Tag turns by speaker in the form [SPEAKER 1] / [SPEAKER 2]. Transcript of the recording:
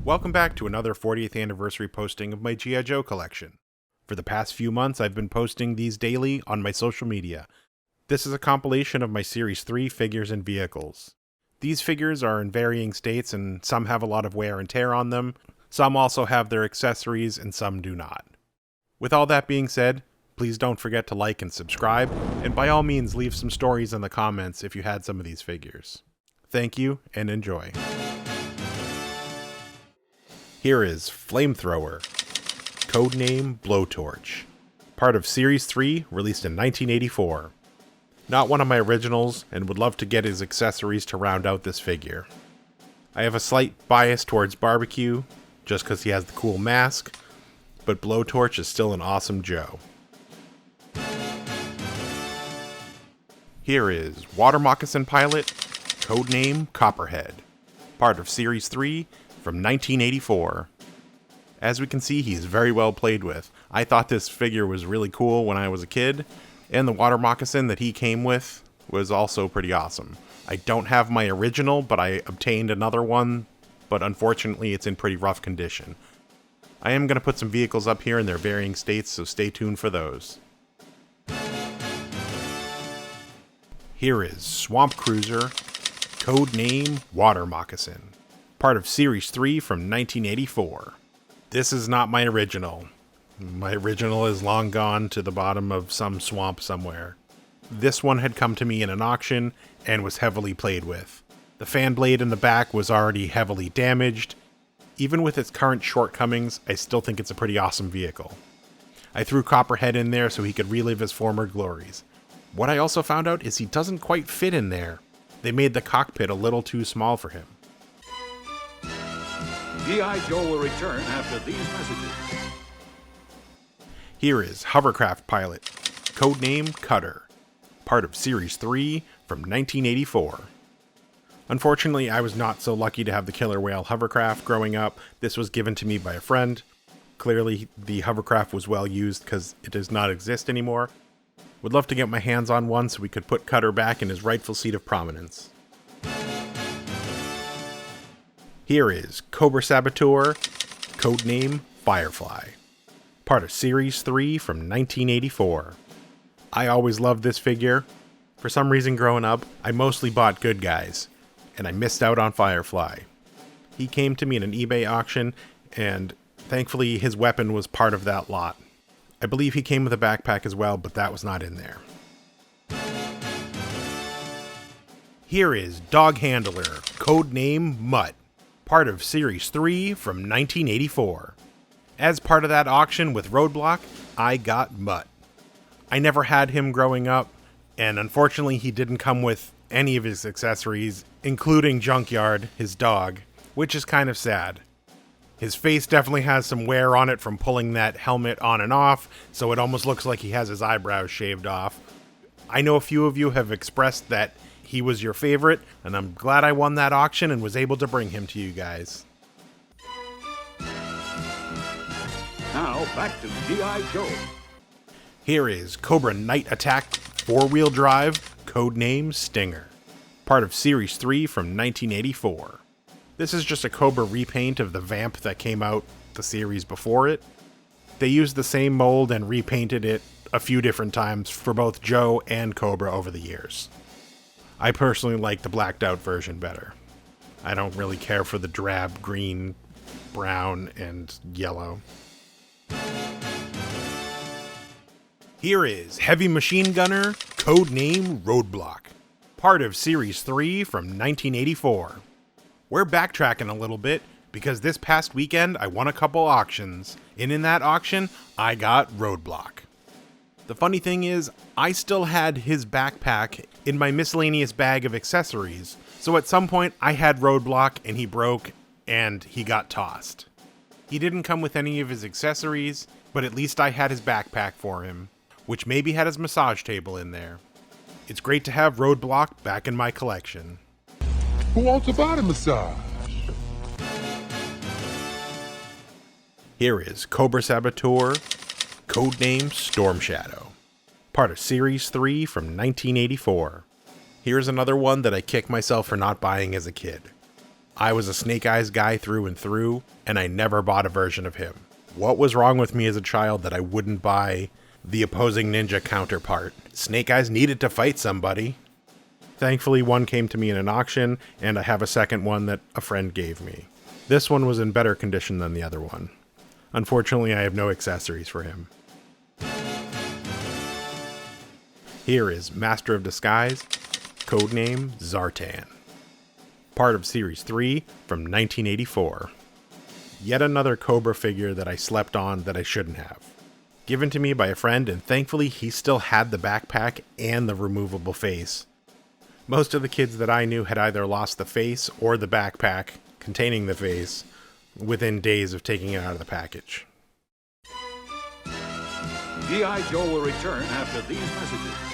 [SPEAKER 1] Welcome back to another 40th anniversary posting of my G.I. Joe collection. For the past few months, I've been posting these daily on my social media. This is a compilation of my Series 3 figures and vehicles. These figures are in varying states and some have a lot of wear and tear on them, some also have their accessories and some do not. With all that being said, please don't forget to like and subscribe, and by all means leave some stories in the comments if you had some of these figures. Thank you and enjoy. Here is Flamethrower, codename Blowtorch, part of Series 3, released in 1984. Not one of my originals, and would love to get his accessories to round out this figure. I have a slight bias towards Barbecue, just because he has the cool mask, but Blowtorch is still an awesome Joe. Here is Water Moccasin Pilot, codename Copperhead, part of Series 3, from 1984. As we can see, he's very well played with. I thought this figure was really cool when I was a kid, and the water moccasin that he came with was also pretty awesome. I don't have my original, but I obtained another one, but unfortunately it's in pretty rough condition. I am going to put some vehicles up here in their varying states, so stay tuned for those. Here is Swamp Cruiser, codename Water Moccasin, part of Series 3 from 1984. This is not my original. My original is long gone to the bottom of some swamp somewhere. This one had come to me in an auction and was heavily played with. The fan blade in the back was already heavily damaged. Even with its current shortcomings, I still think it's a pretty awesome vehicle. I threw Copperhead in there so he could relive his former glories. What I also found out is he doesn't quite fit in there. They made the cockpit a little too small for him.
[SPEAKER 2] G.I. Joe will return after these messages.
[SPEAKER 1] Here is Hovercraft Pilot, codename Cutter, part of Series 3 from 1984. Unfortunately, I was not so lucky to have the Killer Whale hovercraft growing up. This was given to me by a friend. Clearly, the hovercraft was well used because it does not exist anymore. Would love to get my hands on one so we could put Cutter back in his rightful seat of prominence. Here is Cobra Saboteur, codename Firefly, part of Series 3 from 1984. I always loved this figure. For some reason growing up, I mostly bought good guys, and I missed out on Firefly. He came to me in an eBay auction, and thankfully his weapon was part of that lot. I believe he came with a backpack as well, but that was not in there. Here is Dog Handler, codename Mutt, part of Series 3 from 1984. As part of that auction with Roadblock, I got Mutt. I never had him growing up, and unfortunately he didn't come with any of his accessories, including Junkyard, his dog, which is kind of sad. His face definitely has some wear on it from pulling that helmet on and off, so it almost looks like he has his eyebrows shaved off. I know a few of you have expressed that he was your favorite, and I'm glad I won that auction and was able to bring him to you guys.
[SPEAKER 2] Now, back to G.I. Joe.
[SPEAKER 1] Here is Cobra Night Attack 4-wheel drive, codename Stinger, part of Series 3 from 1984. This is just a Cobra repaint of the Vamp that came out the series before it. They used the same mold and repainted it a few different times for both Joe and Cobra over the years. I personally like the blacked out version better. I don't really care for the drab green, brown, and yellow. Here is Heavy Machine Gunner, codename Roadblock, part of Series 3 from 1984. We're backtracking a little bit because this past weekend I won a couple auctions, and in that auction I got Roadblock. The funny thing is, I still had his backpack in my miscellaneous bag of accessories, so at some point I had Roadblock and he broke and he got tossed. He didn't come with any of his accessories, but at least I had his backpack for him, which maybe had his massage table in there. It's great to have Roadblock back in my collection.
[SPEAKER 3] Who wants a body massage?
[SPEAKER 1] Here is Cobra Saboteur, codename Storm Shadow, part of Series 3 from 1984. Here's another one that I kick myself for not buying as a kid. I was a Snake Eyes guy through and through, and I never bought a version of him. What was wrong with me as a child that I wouldn't buy the opposing ninja counterpart? Snake Eyes needed to fight somebody. Thankfully, one came to me in an auction, and I have a second one that a friend gave me. This one was in better condition than the other one. Unfortunately, I have no accessories for him. Here is Master of Disguise, codename Zartan. Part of Series 3 from 1984. Yet another Cobra figure that I slept on that I shouldn't have. Given to me by a friend, and thankfully he still had the backpack and the removable face. Most of the kids that I knew had either lost the face or the backpack containing the face within days of taking it out of the package.
[SPEAKER 2] G.I. Joe will return after these messages.